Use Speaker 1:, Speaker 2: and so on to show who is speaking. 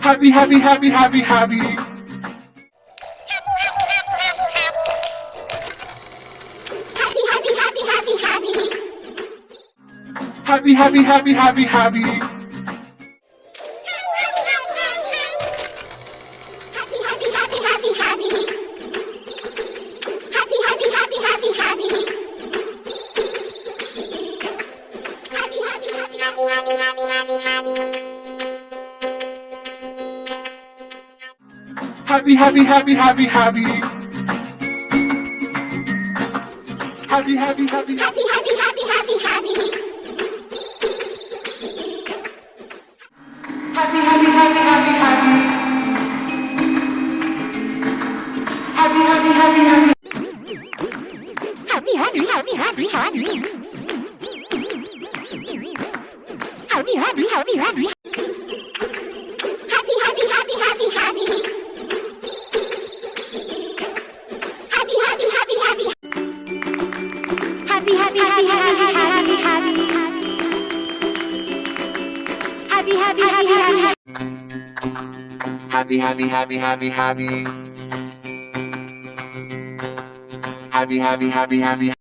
Speaker 1: happy, happy, happy, happy, happy. Happy, happy, happy, happy, happy. Happy, happy, happy, happy, happy. Happy, happy, happy, happy, happy, happy, happy, happy. Happy, happy, happy, happy, happy. Happy, happy, happy, happy.
Speaker 2: Happy, happy, happy, happy, happy. Happy, happy, happy, happy. Happy, happy, happy, happy, happy. Happy, happy, happy, happy. Happy, happy, happy, happy, happy, happy. Happy, happy, happy, happy, happy.
Speaker 1: Happy, happy, happy, happy, happy. Happy, happy, happy, happy.